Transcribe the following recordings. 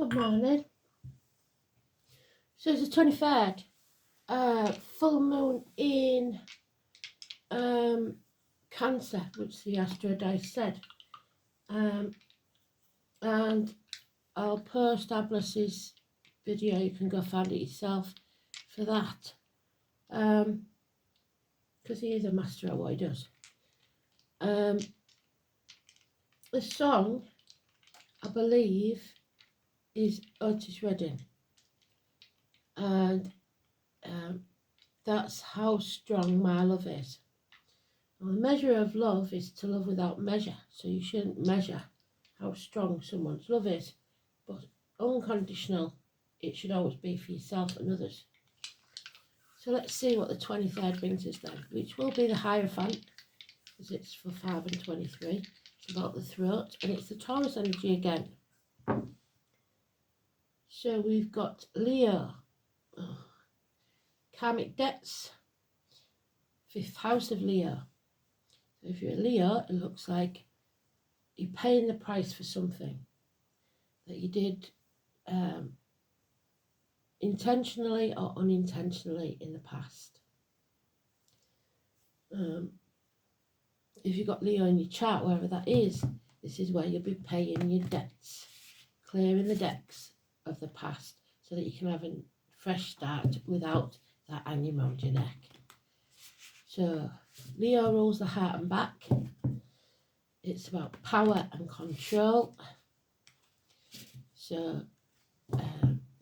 Good morning. So it's the 23rd, full moon in Cancer, which the Astro Dice said. And I'll post Ablas's video, you can go find it yourself for that. Because he is a master at what he does. The song, I believe, is Otis Redding. And that's How Strong My Love Is. Well, the measure of love is to love without measure, so you shouldn't measure how strong someone's love is, but unconditional, it should always be for yourself and others. So let's see what the 23rd brings us then, which will be the Hierophant, because it's for 5 and 23. It's about the throat, and it's the Taurus energy again. So we've got Leo, karmic debts, 5th house of Leo. So if you're a Leo, it looks like you're paying the price for something that you did intentionally or unintentionally in the past. If you've got Leo in your chart, wherever that is, this is where you'll be paying your debts, clearing the decks of the past so that you can have a fresh start without that hanging around your neck. So Leo rules the heart and back. It's about power and control. So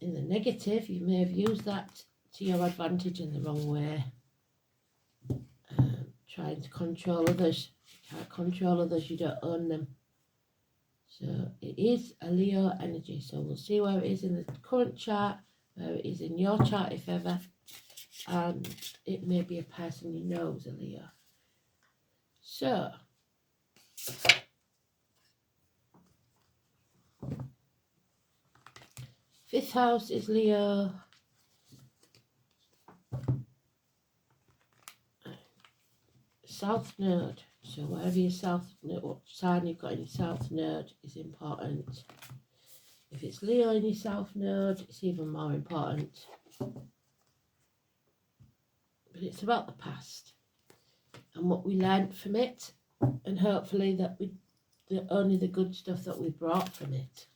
in the negative, you may have used that to your advantage in the wrong way. Trying to control others. You can't control others, you don't own them. So it is a Leo energy. So we'll see where it is in the current chart, where it is in your chart if ever. And it may be a person you know is a Leo. So fifth house is Leo. South node. So whatever your south node, what sign you've got in your south node is important. If it's Leo in your south node, it's even more important. But it's about the past and what we learned from it, and hopefully that only the good stuff that we brought from it.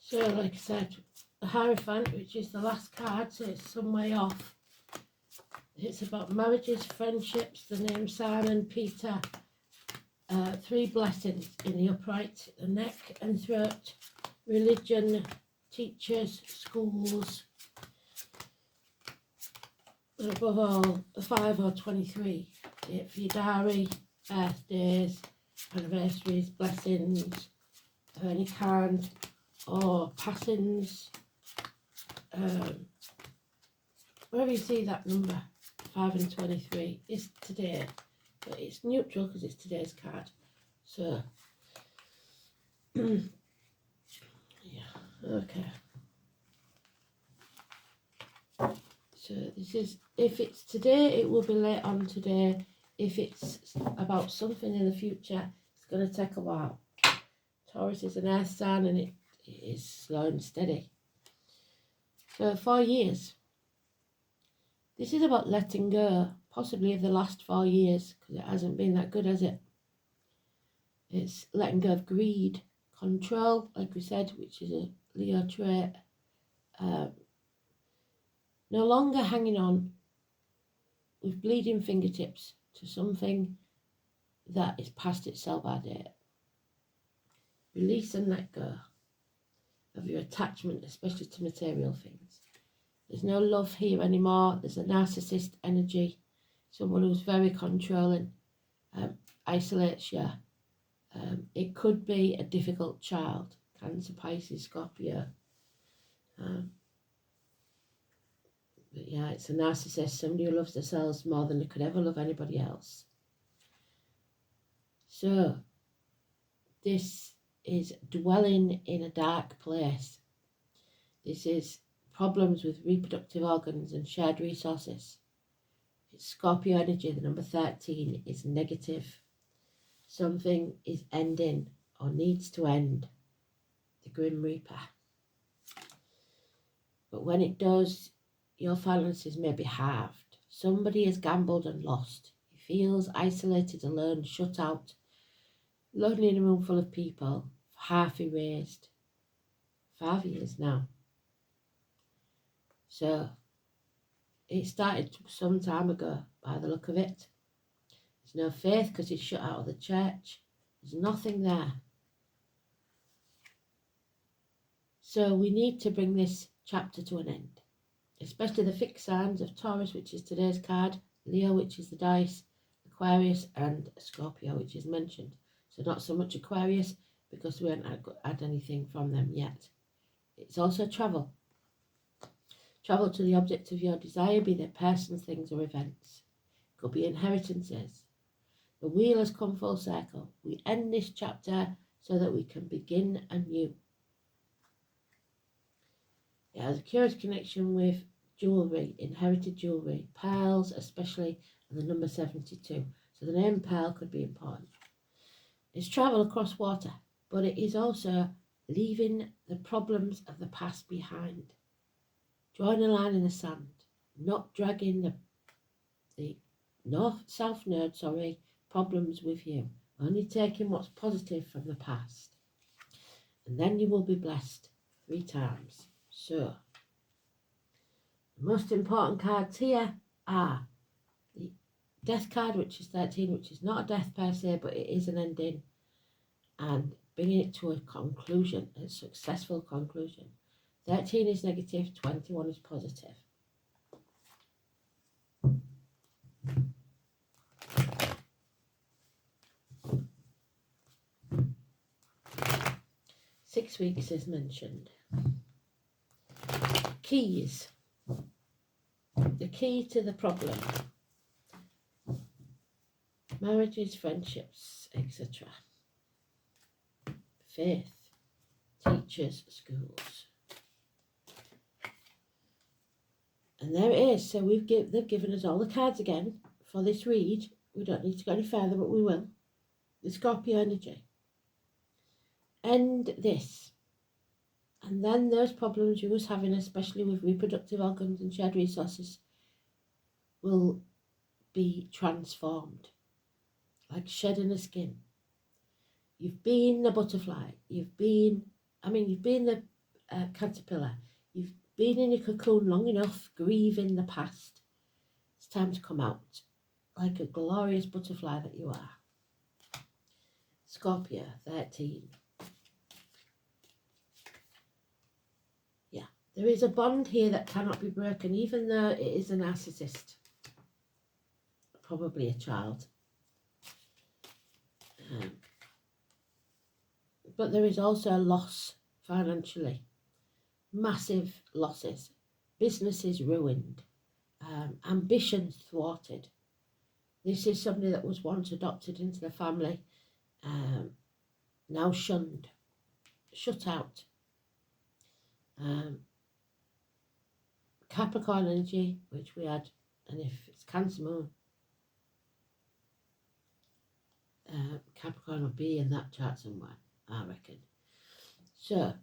So like I said, the Hierophant, which is the last card, so it's some way off. It's about marriages, friendships, the name Simon, Peter, 3 blessings in the upright, the neck and throat, religion, teachers, schools, and above all, the 5 or 23. For your diary, birthdays, anniversaries, blessings of any kind, or passings, wherever you see that number, 5 and 23, is today, but it's neutral because it's today's card. So Okay. So this is, if it's today, it will be late on today. If it's about something in the future, it's going to take a while. Taurus is an earth sign and it is slow and steady. So 4 years. This is about letting go, possibly of the last 4 years, because it hasn't been that good, has it? It's letting go of greed, control, like we said, which is a Leo trait. No longer hanging on with bleeding fingertips to something that is past its sell-by date. Release and let go of your attachment, especially to material things. There's no love here anymore. There's a narcissist energy, someone who's very controlling, isolates you. It could be a difficult child, Cancer, Pisces, Scorpio. But yeah, it's a narcissist, somebody who loves themselves more than they could ever love anybody else. So, this is dwelling in a dark place. This is problems with reproductive organs and shared resources. It's Scorpio energy, the number 13 is negative. Something is ending or needs to end. The Grim Reaper. But when it does, your finances may be halved. Somebody has gambled and lost. He feels isolated, alone, shut out, lonely in a room full of people, half erased. 5 years now. So it started some time ago by the look of it. There's no faith because he's shut out of the church. There's nothing there. So we need to bring this chapter to an end, especially the fixed signs of Taurus, which is today's card, Leo, which is the dice, Aquarius, and Scorpio, which is mentioned. So not so much Aquarius because we haven't had anything from them yet. It's also travel. Travel to the object of your desire, be they persons, things, or events. Could be inheritances. The wheel has come full circle. We end this chapter so that we can begin anew. It has a curious connection with jewellery, inherited jewellery, pearls especially, and the number 72. So the name Pearl could be important. It's travel across water, but it is also leaving the problems of the past behind. Drawing a line in the sand, not dragging the south node, problems with you. Only taking what's positive from the past. And then you will be blessed 3 times. So, the most important cards here are the death card, which is 13, which is not a death per se, but it is an ending. And bringing it to a conclusion, a successful conclusion. 13 is negative, 21 is positive. Six weeks is mentioned. Keys. The key to the problem. Marriages, friendships, etc. Faith. Teachers, schools. And there it is. So they've given us all the cards again for this read. We don't need to go any further, but we will. The Scorpio energy. End this. And then those problems you was having, especially with reproductive organs and shared resources, will be transformed. Like shedding a skin. You've been the butterfly. You've been the caterpillar. You've been in your cocoon long enough, grieving the past. It's time to come out like a glorious butterfly that you are. Scorpio, 13. Yeah, there is a bond here that cannot be broken, even though it is a narcissist. Probably a child. But there is also a loss financially. Massive losses. Businesses ruined. Ambitions thwarted. This is somebody that was once adopted into the family, now shunned, shut out. Capricorn energy, which we had, and if it's Cancer moon, Capricorn will be in that chart somewhere, I reckon. So,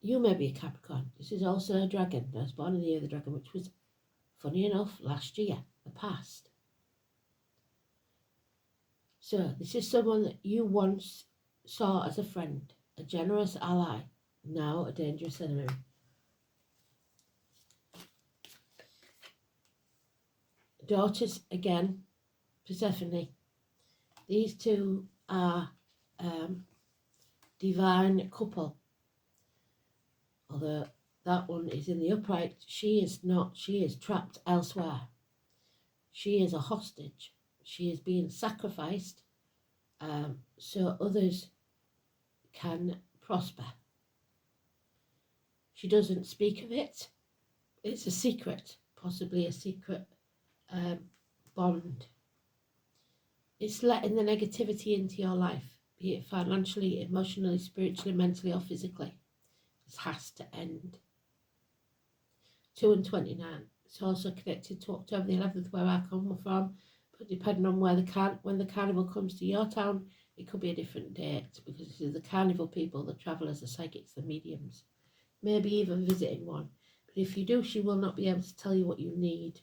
you may be a Capricorn. This is also a dragon. I was born in the year of the dragon, which was, funny enough, last year, the past. So, this is someone that you once saw as a friend, a generous ally, now a dangerous enemy. Daughters, again, Persephone. These two are divine couple. Although that one is in the upright, she is not. She is trapped elsewhere. She is a hostage. She is being sacrificed so others can prosper. She doesn't speak of it. It's a secret, possibly a secret bond. It's letting the negativity into your life, be it financially, emotionally, spiritually, mentally, or physically. This has to end. 2 and 29. It's also connected to October the 11th, where I come from. But depending on where when the carnival comes to your town, it could be a different date, because this is the carnival people, the travellers, the psychics, the mediums. Maybe even visiting one. But if you do, she will not be able to tell you what you need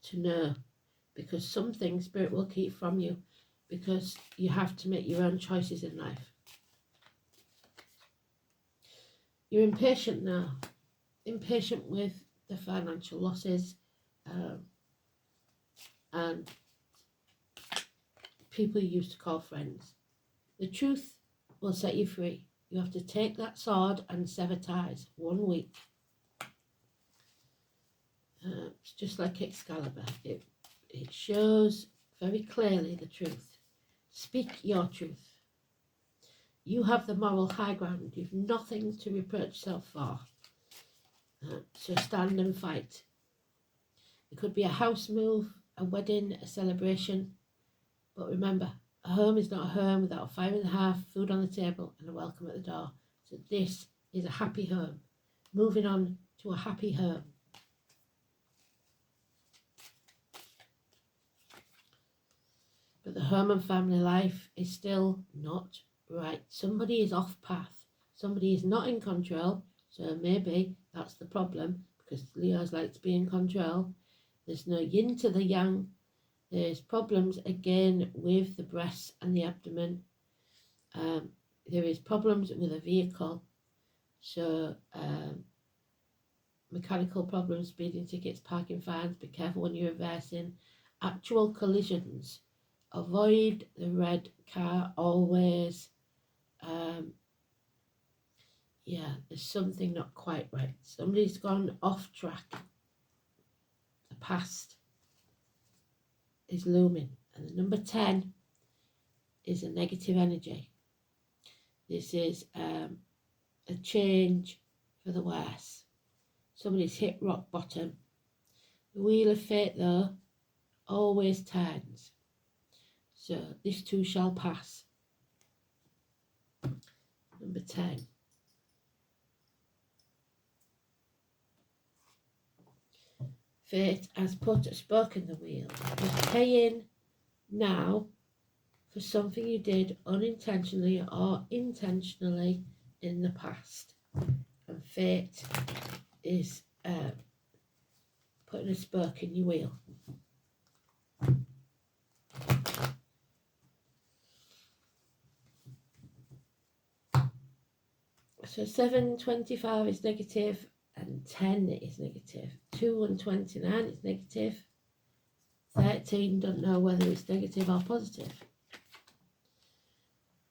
to know, because some things Spirit will keep from you, because you have to make your own choices in life. You're impatient now, impatient with the financial losses and people you used to call friends. The truth will set you free. You have to take that sword and sever ties. 1 week. It's just like Excalibur. It shows very clearly the truth. Speak your truth. You have the moral high ground. You've nothing to reproach yourself for. So stand and fight. It could be a house move, a wedding, a celebration. But remember, a home is not a home without a fire in the hearth, food on the table, and a welcome at the door. So this is a happy home. Moving on to a happy home. But the home and family life is still not right. Somebody is off path. Somebody is not in control. So maybe that's the problem, because Leos like to be in control. There's no yin to the yang. There's problems again with the breasts and the abdomen. There is problems with a vehicle. So mechanical problems, speeding tickets, parking fines. Be careful when you're reversing. Actual collisions. Avoid the red car always. Yeah, there's something not quite right. Somebody's gone off track. The past is looming. And the number 10 is a negative energy. This is a change for the worse. Somebody's hit rock bottom. The wheel of fate, though, always turns. So this too shall pass. Number 10. Fate has spoken the wheel. You're paying now for something you did unintentionally or intentionally in the past. And fate is putting a spoke in your wheel. So 725 is negative and 10 is negative. 2 and 29 is negative. 13, don't know whether it's negative or positive.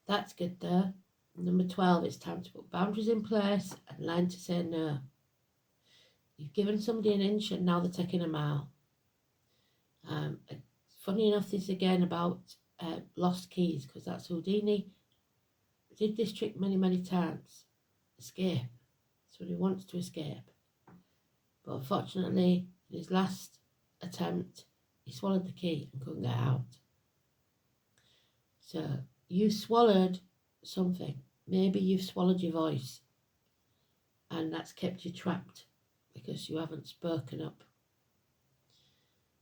That's good though. Number 12, it's time to put boundaries in place and learn to say no. You've given somebody an inch and now they're taking a mile. Funny enough, this is again about lost keys, because that's Houdini. Did this trick many, many times. Escape. So he wants to escape. But unfortunately, in his last attempt, he swallowed the key and couldn't get out. So you swallowed something. maybe you've swallowed your voice and that's kept you trapped because you haven't spoken up.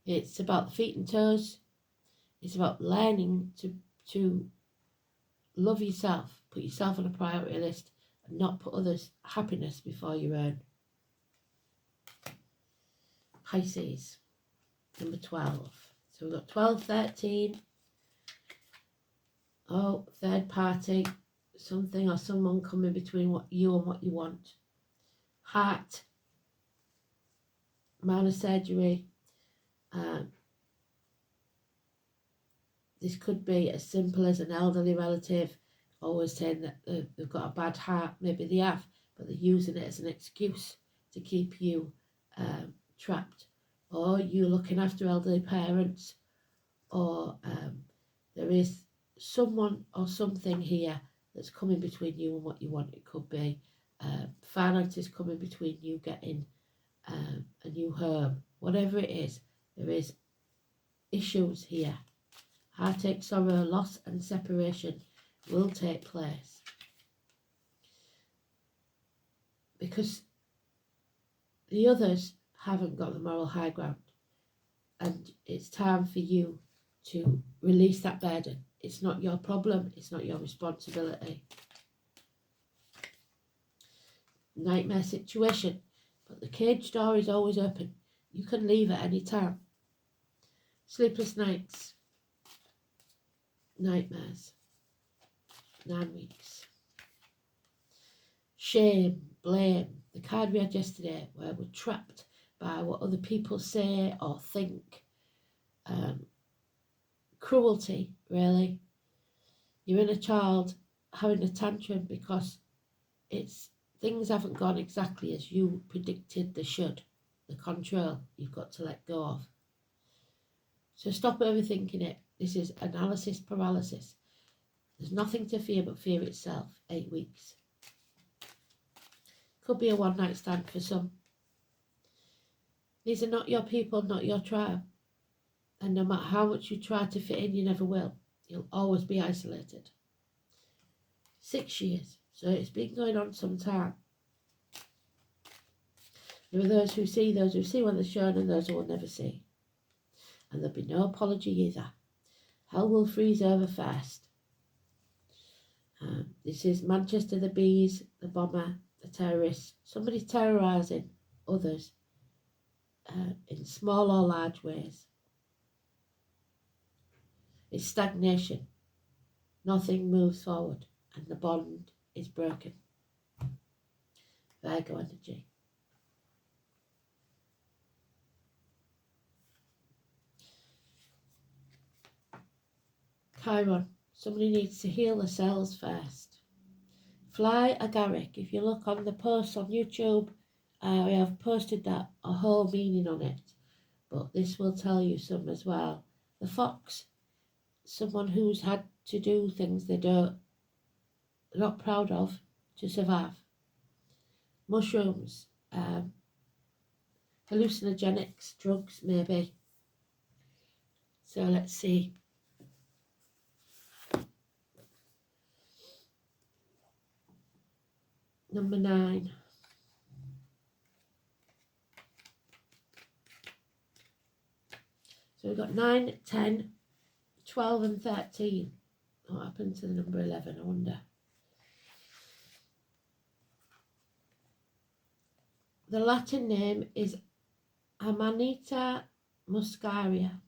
It's about the feet and toes. It's about learning to love yourself, put yourself on a priority list and not put others' happiness before your own. Pisces, number 12. So we've got 12, 13. Oh, third party, something or someone coming between what you and what you want. Heart, minor surgery. This could be as simple as an elderly relative always saying that they've got a bad heart. Maybe they have, but they're using it as an excuse to keep you trapped. Or you looking after elderly parents, or there is someone or something here that's coming between you and what you want. It could be finances coming between you getting a new home. Whatever it is, there is issues here. Heartache, sorrow, loss and separation will take place. Because the others haven't got the moral high ground. And it's time for you to release that burden. It's not your problem. It's not your responsibility. Nightmare situation. But the cage door is always open. You can leave at any time. Sleepless nights. Nightmares. 9 weeks. Shame, blame. The card we had yesterday where we're trapped by what other people say or think. Cruelty, really. Your inner child having a tantrum because things haven't gone exactly as you predicted they should. The control you've got to let go of. So stop overthinking it. This is analysis paralysis. There's nothing to fear but fear itself. 8 weeks. Could be a one-night stand for some. These are not your people, not your tribe. And no matter how much you try to fit in, you never will. You'll always be isolated. 6 years. So it's been going on some time. There are those who see what they're shown, and those who will never see. And there'll be no apology either. Hell will freeze over first. This is Manchester, the bees, the bomber, the terrorists. Somebody terrorising others in small or large ways. It's stagnation. Nothing moves forward and the bond is broken. Virgo energy. Chiron. Somebody needs to heal themselves first. Fly agaric. If you look on the posts on YouTube, I have posted that a whole meaning on it. But this will tell you some as well. The fox. Someone who's had to do things they're not proud of to survive. Mushrooms. Hallucinogenics, drugs maybe. So let's see. Number 9. So we've got 9, 10, 12 and 13. What happened to the number 11, I wonder. The Latin name is Amanita muscaria.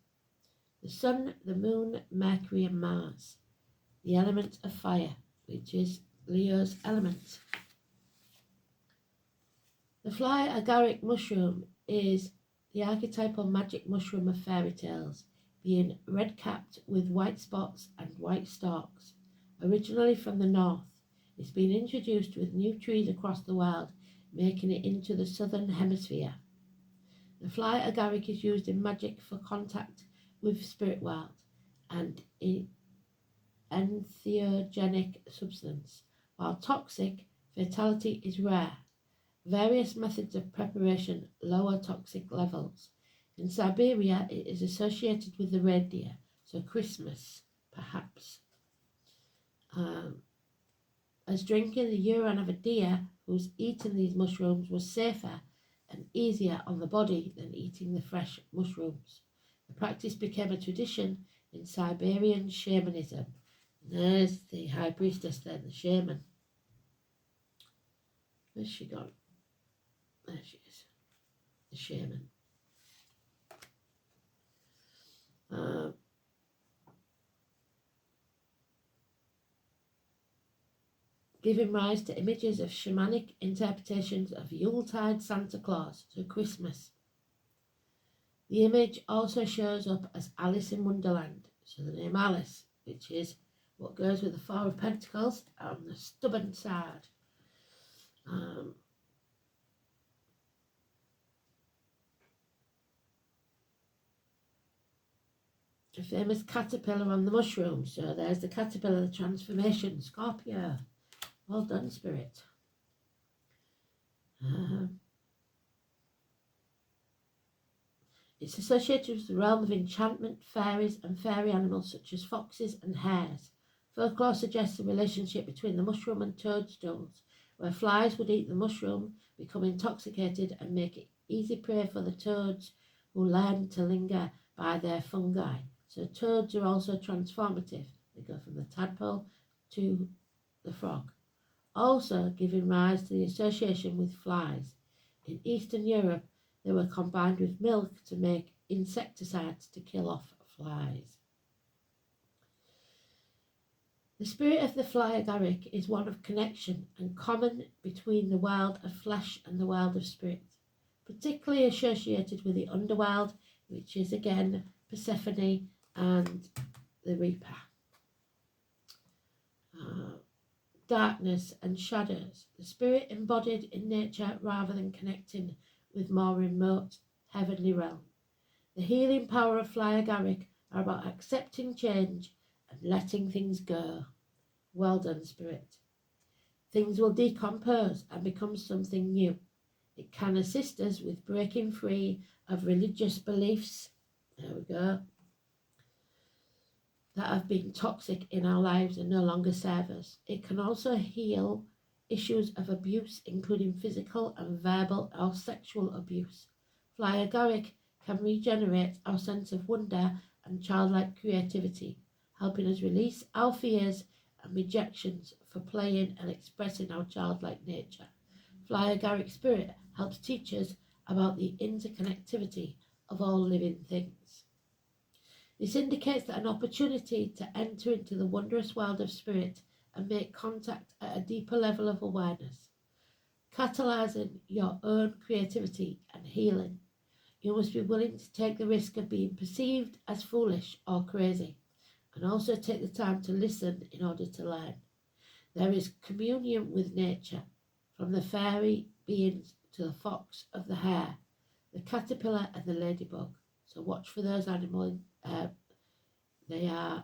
The Sun, the Moon, Mercury and Mars. The element of fire, which is Leo's element. The fly agaric mushroom is the archetypal magic mushroom of fairy tales, being red-capped with white spots and white stalks. Originally from the north, it's been introduced with new trees across the world, making it into the southern hemisphere. The fly agaric is used in magic for contact with spirit world and entheogenic substance. While toxic, fatality is rare. Various methods of preparation lower toxic levels. In Siberia, it is associated with the reindeer, so Christmas, perhaps. as drinking the urine of a deer who's eaten these mushrooms was safer and easier on the body than eating the fresh mushrooms. The practice became a tradition in Siberian shamanism. And there's the high priestess then, the shaman. Where's she gone? There she is, the shaman. Giving rise to images of shamanic interpretations of Yuletide Santa Claus to Christmas. The image also shows up as Alice in Wonderland, so the name Alice, which is what goes with the Four of Pentacles on the stubborn side. A famous caterpillar on the mushroom, so there's the caterpillar, the transformation, Scorpio. Well done, Spirit. It's associated with the realm of enchantment, fairies and fairy animals such as foxes and hares. Folklore suggests a relationship between the mushroom and toadstools, where flies would eat the mushroom, become intoxicated and make it easy prey for the toads who learn to linger by their fungi. So toads are also transformative. They go from the tadpole to the frog. Also giving rise to the association with flies. In Eastern Europe, they were combined with milk to make insecticides to kill off flies. The spirit of the fly agaric is one of connection and common between the world of flesh and the world of spirit, particularly associated with the underworld, which is again Persephone and the Reaper. Darkness and shadows, the spirit embodied in nature rather than connecting with more remote heavenly realm. The healing power of fly agaric are about accepting change and letting things go. Well done, Spirit. Things will decompose and become something new. It can assist us with breaking free of religious beliefs, there we go, that have been toxic in our lives and no longer serve us. It can also heal issues of abuse, including physical and verbal or sexual abuse. Fly agaric can regenerate our sense of wonder and childlike creativity, helping us release our fears and rejections for playing and expressing our childlike nature. Fly agaric spirit helps teach us about the interconnectivity of all living things. This indicates that an opportunity to enter into the wondrous world of spirit and make contact at a deeper level of awareness, catalyzing your own creativity and healing. You must be willing to take the risk of being perceived as foolish or crazy, and also take the time to listen in order to learn. There is communion with nature, from the fairy beings to the fox of the hare, the caterpillar and the ladybug. So watch for those animals. They are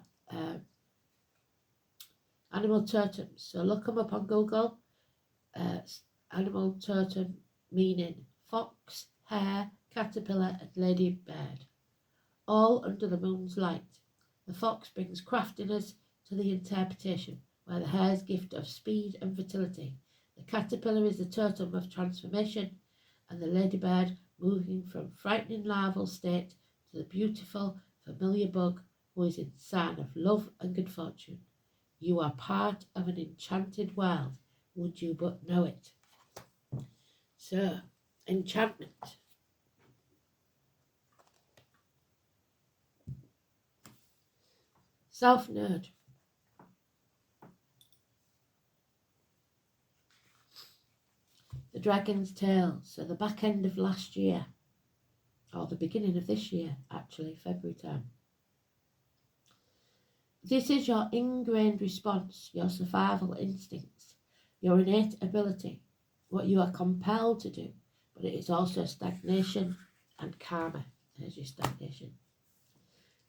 animal totems. So look them up on Google. Animal totem meaning fox, hare, caterpillar and ladybird, all under the moon's light. The fox brings craftiness to the interpretation, where the hare's gift of speed and fertility. The caterpillar is the totem of transformation, and the ladybird moving from frightening larval state to the beautiful, familiar bug who is in sign of love and good fortune. You are part of an enchanted world, would you but know it. So, enchantment. South Node. The Dragon's Tail. So the back end of last year, or the beginning of this year, actually, February time. This is your ingrained response, your survival instincts, your innate ability, what you are compelled to do, but it is also stagnation and karma. There's your stagnation.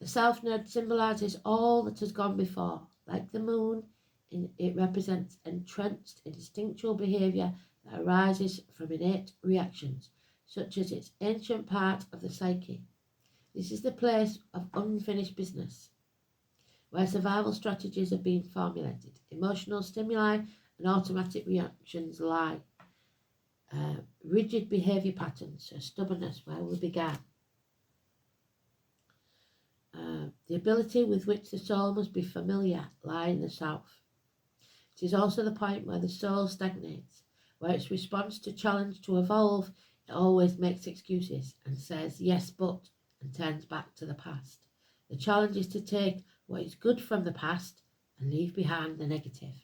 The South Node symbolises all that has gone before. Like the moon, it represents entrenched instinctual behaviour that arises from innate reactions, such as its ancient part of the psyche. This is the place of unfinished business, where survival strategies are being formulated. Emotional stimuli and automatic reactions lie. Rigid behaviour patterns, so stubbornness, where we began. The ability with which the soul must be familiar lie in the south. It is also the point where the soul stagnates, where its response to challenge to evolve, it always makes excuses and says yes but, and turns back to the past. The challenge is to take what is good from the past and leave behind the negative.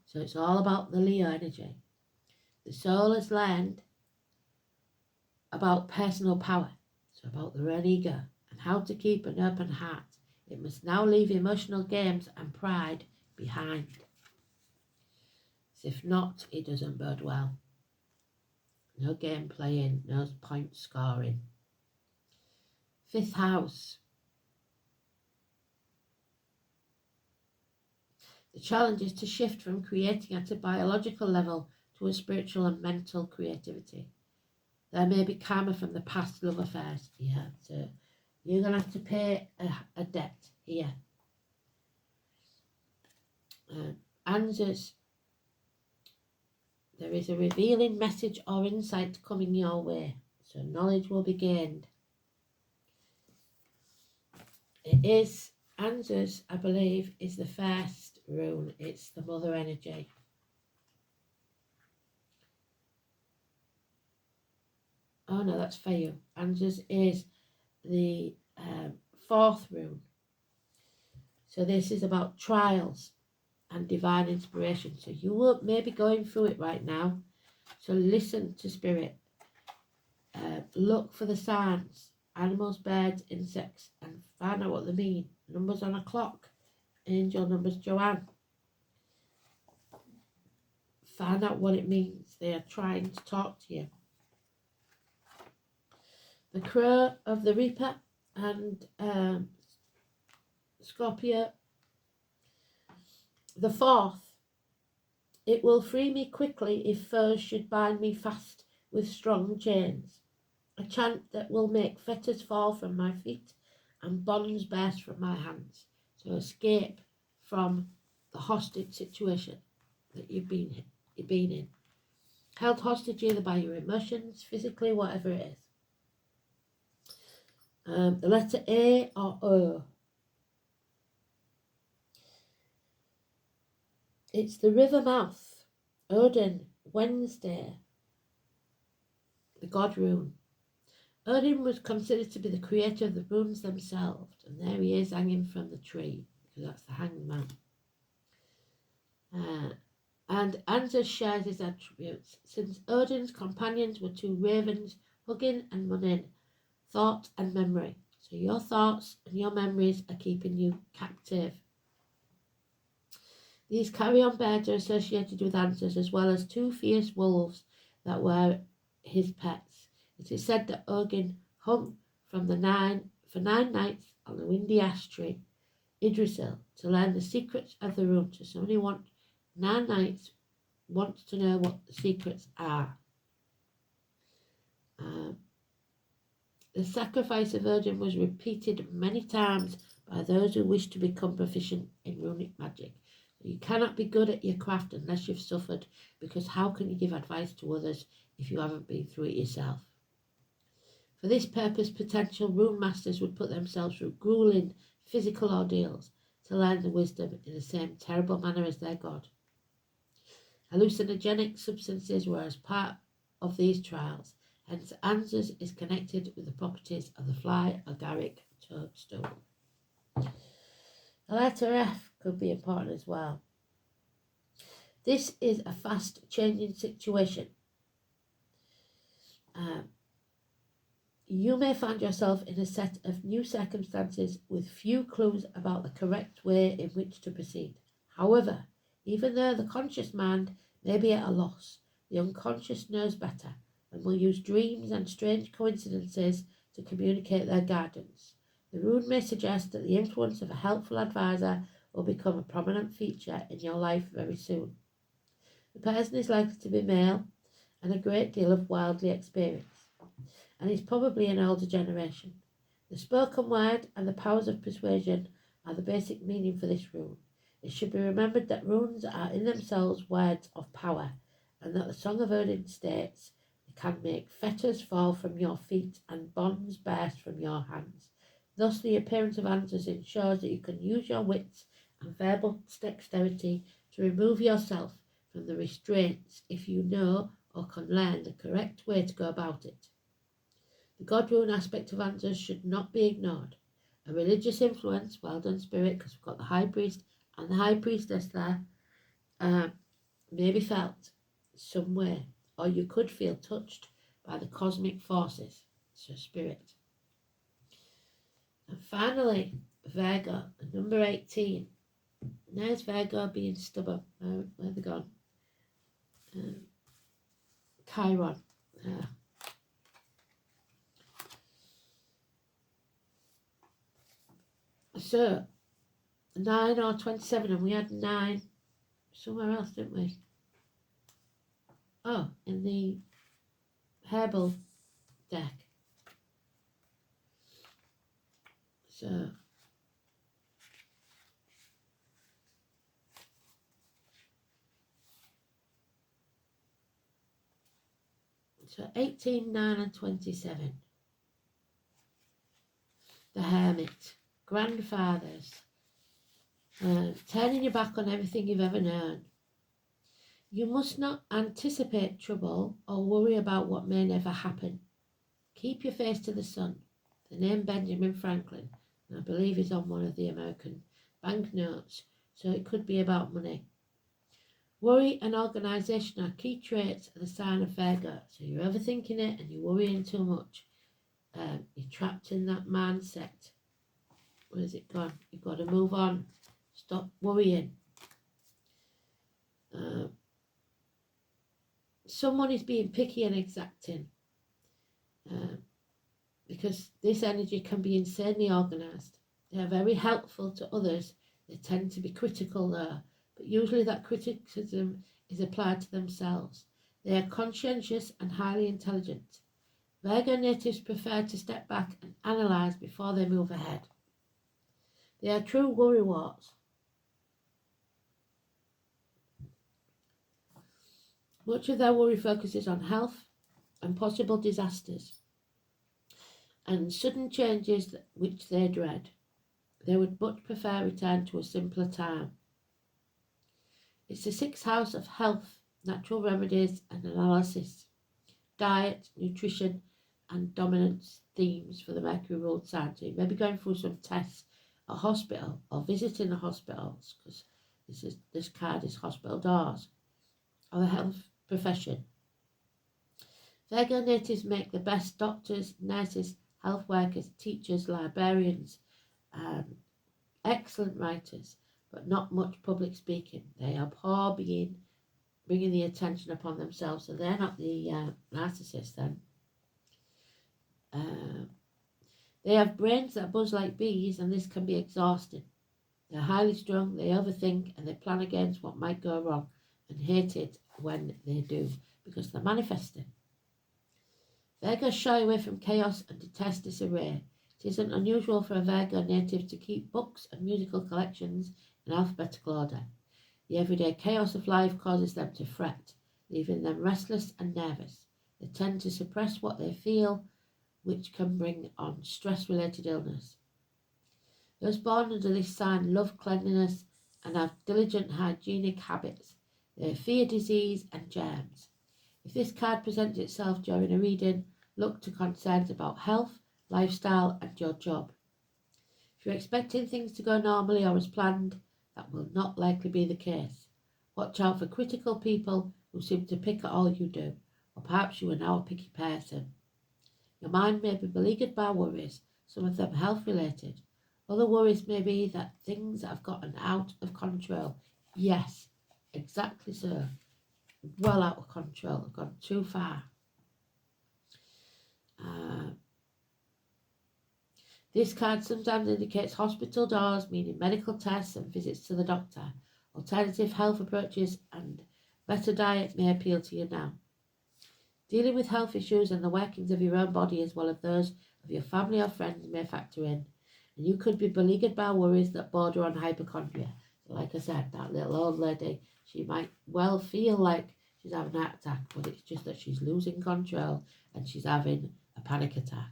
So it's all about the Leo energy. The soul has learned about personal power, so about their own ego, and how to keep an open heart. It must now leave emotional games and pride behind. If not, it doesn't bode well. No game playing, no point scoring. 5th house. The challenge is to shift from creating at a biological level to a spiritual and mental creativity. There may be karma from the past love affairs here, so you're going to have to pay a debt here. Answers. There is a revealing message or insight coming your way, so knowledge will be gained. It is, Answers, I believe, is the first rune. It's the mother energy. Oh no, that's for you. Answers is the 4th rune. So this is about trials and divine inspiration. So you may be going through it right now. So listen to spirit. Look for the signs, animals, birds, insects, and find out what they mean. Numbers on a clock. Angel numbers, Joanne. Find out what it means. They are trying to talk to you. The crow of the reaper and Scorpio. The 4th. It will free me quickly if foes should bind me fast with strong chains. A chant that will make fetters fall from my feet and bonds burst from my hands. So escape from the hostage situation that you've been in. Held hostage either by your emotions, physically, whatever it is. The letter A or O. It's the river mouth. Odin, Wednesday, the god rune. Odin was considered to be the creator of the runes themselves, and there he is hanging from the tree, because that's the hanged man. And Answer shares his attributes, since Odin's companions were 2 ravens, Hugin and Munin, thought and memory. So your thoughts and your memories are keeping you captive. These carrion birds are associated with Answers, as well as 2 fierce wolves that were his pets. It is said that Odin hung for 9 nights on the windy ash tree, Yggdrasil, to learn the secrets of the rune. So somebody 9 nights wants to know what the secrets are. The sacrifice of Odin was repeated many times by those who wish to become proficient in runic magic. You cannot be good at your craft unless you've suffered, because how can you give advice to others if you haven't been through it yourself? For this purpose, potential rune masters would put themselves through grueling physical ordeals to learn the wisdom in the same terrible manner as their god. Hallucinogenic substances were as part of these trials, hence Answers is connected with the properties of the fly agaric toadstool. The letter F could be important as well. This is a fast changing situation. You may find yourself in a set of new circumstances with few clues about the correct way in which to proceed. However, even though the conscious mind may be at a loss, the unconscious knows better and will use dreams and strange coincidences to communicate their guidance. The rune may suggest that the influence of a helpful advisor will become a prominent feature in your life very soon. The person is likely to be male and a great deal of worldly experience, and is probably an older generation. The spoken word and the powers of persuasion are the basic meaning for this rune. It should be remembered that runes are in themselves words of power, and that the Song of Odin states they can make fetters fall from your feet and bonds burst from your hands. Thus, the appearance of answers ensures that you can use your wits and verbal dexterity to remove yourself from the restraints if you know or can learn the correct way to go about it. The God rune aspect of answers should not be ignored. A religious influence, well done Spirit, because we've got the High Priest and the High Priestess there, may be felt some way, or you could feel touched by the cosmic forces, so Spirit. And finally, Virgo, number 18. There's Virgo being stubborn. Where have they gone? Chiron. So, 9 or 27, and we had 9 somewhere else, didn't we? Oh, in the herbal deck. So 18, 9 and 27. The Hermit. Grandfathers. Turning your back on everything you've ever known. You must not anticipate trouble or worry about what may never happen. Keep your face to the sun. The name Benjamin Franklin, I believe, is on one of the American banknotes, so it could be about money. Worry and organisation are key traits of the sign of Virgo. So you're overthinking it and you're worrying too much. You're trapped in that mindset. Where's it gone? You've got to move on. Stop worrying. Someone is being picky and exacting. Because this energy can be insanely organised. They are very helpful to others. They tend to be critical though, but usually that criticism is applied to themselves. They are conscientious and highly intelligent. Virgo natives prefer to step back and analyse before they move ahead. They are true worrywarts. Much of their worry focuses on health and possible disasters and sudden changes which they dread. They would much prefer return to a simpler time. It's the 6th house of health, natural remedies and analysis, diet, nutrition and dominance themes for the Mercury ruled sign. So you may be going through some tests at a hospital or visiting the hospitals, because this card is hospital doors, or the health profession. Virgo natives make the best doctors, nurses, health workers, teachers, librarians, excellent writers, but not much public speaking. They abhor bringing the attention upon themselves, so they're not the narcissists then. They have brains that buzz like bees, and this can be exhausting. They're highly strung, they overthink, and they plan against what might go wrong, and hate it when they do, because they're manifesting. Virgos shy away from chaos and detest disarray. It isn't unusual for a Virgo native to keep books and musical collections in alphabetical order. The everyday chaos of life causes them to fret, leaving them restless and nervous. They tend to suppress what they feel, which can bring on stress-related illness. Those born under this sign love cleanliness and have diligent hygienic habits. They fear disease and germs. If this card presents itself during a reading, look to concerns about health, lifestyle and your job. If you're expecting things to go normally or as planned, that will not likely be the case. Watch out for critical people who seem to pick at all you do, or perhaps you are now a picky person. Your mind may be beleaguered by worries, some of them health-related. Other worries may be that things have gotten out of control. Yes, exactly so. Well out of control, have gone too far. This card sometimes indicates hospital doors, meaning medical tests and visits to the doctor. Alternative health approaches and better diet may appeal to you now. Dealing with health issues and the workings of your own body as well as those of your family or friends may factor in, and you could be beleaguered by worries that border on hypochondria. Like I said, that little old lady, she might well feel like she's having a heart attack, but it's just that she's losing control and she's having a panic attack.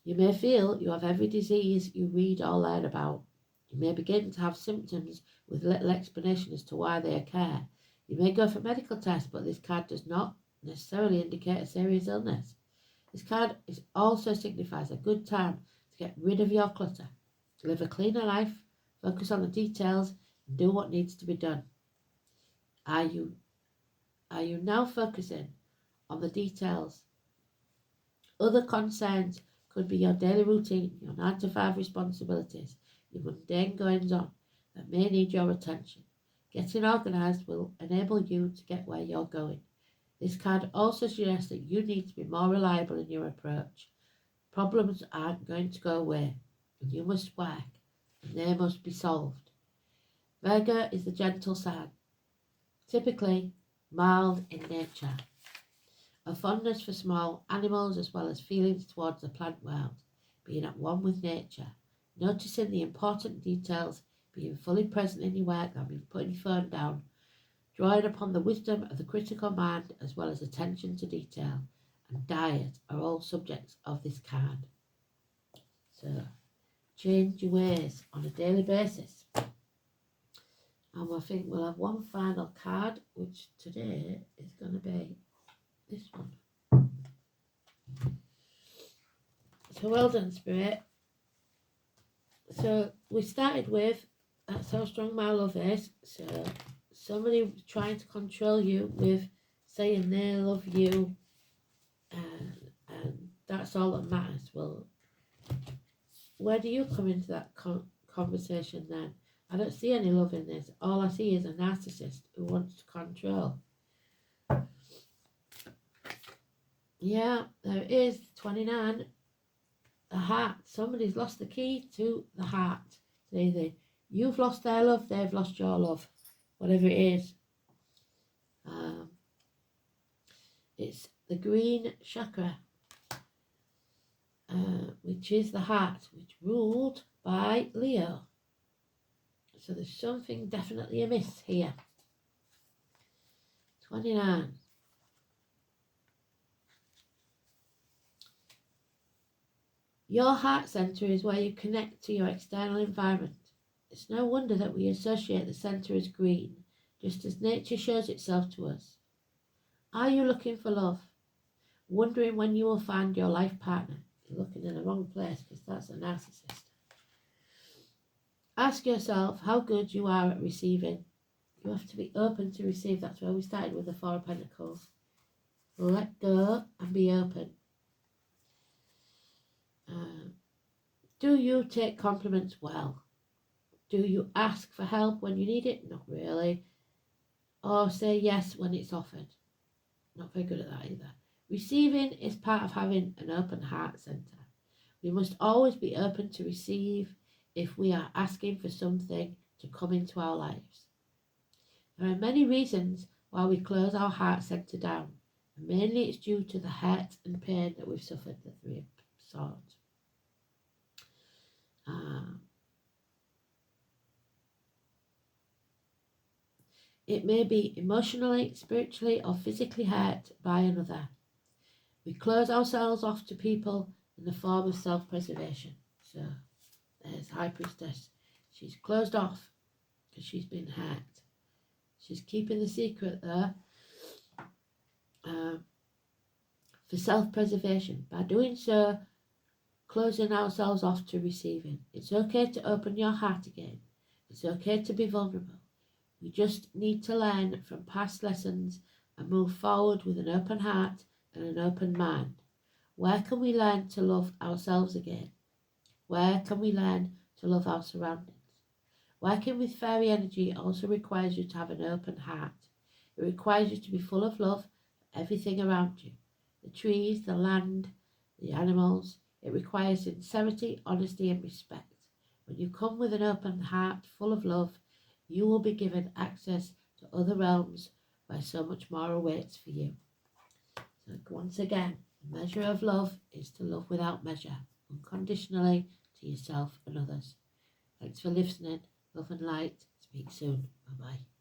You may feel you have every disease you read or learn about. You may begin to have symptoms with little explanation as to why they occur. You may go for medical tests, but this card does not necessarily indicate a serious illness. This card also signifies a good time to get rid of your clutter. Live a cleaner life, focus on the details, and do what needs to be done. Are you now focusing on the details? Other concerns could be your daily routine, your 9 to 5 responsibilities, your mundane goings on that may need your attention. Getting organised will enable you to get where you're going. This card also suggests that you need to be more reliable in your approach. Problems aren't going to go away, and you must work, and they must be solved. Virgo is the gentle sign, typically mild in nature. A fondness for small animals as well as feelings towards the plant world, being at one with nature, noticing the important details, being fully present in your work, that means putting your phone down, drawing upon the wisdom of the critical mind as well as attention to detail, and diet are all subjects of this card. So, change your ways on a daily basis. And I think we'll have one final card, which today is going to be this one. So well done, Spirit. So we started with That's How Strong My Love Is. So somebody trying to control you with saying they love you, and that's all that matters. Well, where do you come into that conversation then? I don't see any love in this. All I see is a narcissist who wants to control. Yeah, there it is, 29. The heart. Somebody's lost the key to the heart. So either you've lost their love, they've lost your love. Whatever it is. It's the green chakra, which is the heart, which ruled by Leo. So there's something definitely amiss here. 29. Your heart centre is where you connect to your external environment. It's no wonder that we associate the centre as green, just as nature shows itself to us. Are you looking for love? Wondering when you will find your life partner? You're looking in the wrong place, because that's a narcissist. Ask yourself how good you are at receiving. You have to be open to receive. That's where we started with the Four of Pentacles. Let go and be open. Do you take compliments well? Do you ask for help when you need it? Not really. Or say yes when it's offered? Not very good at that either. Receiving is part of having an open heart centre. We must always be open to receive if we are asking for something to come into our lives. There are many reasons why we close our heart centre down, and mainly it's due to the hurt and pain that we've suffered, the Three of Swords. It may be emotionally, spiritually, or physically hurt by another. We close ourselves off to people in the form of self-preservation. So there's High Priestess. She's closed off because she's been hurt. She's keeping the secret there for self-preservation. By doing so, closing ourselves off to receiving. It's okay to open your heart again. It's okay to be vulnerable. We just need to learn from past lessons and move forward with an open heart and an open mind. Where can we learn to love ourselves again? Where can we learn to love our surroundings? Working with fairy energy also requires you to have an open heart. It requires you to be full of love for everything around you. The trees, the land, the animals. It requires sincerity, honesty and respect. When you come with an open heart full of love, you will be given access to other realms where so much more awaits for you. So once again, the measure of love is to love without measure, unconditionally to yourself and others. Thanks for listening. Love and light. Speak soon. Bye bye.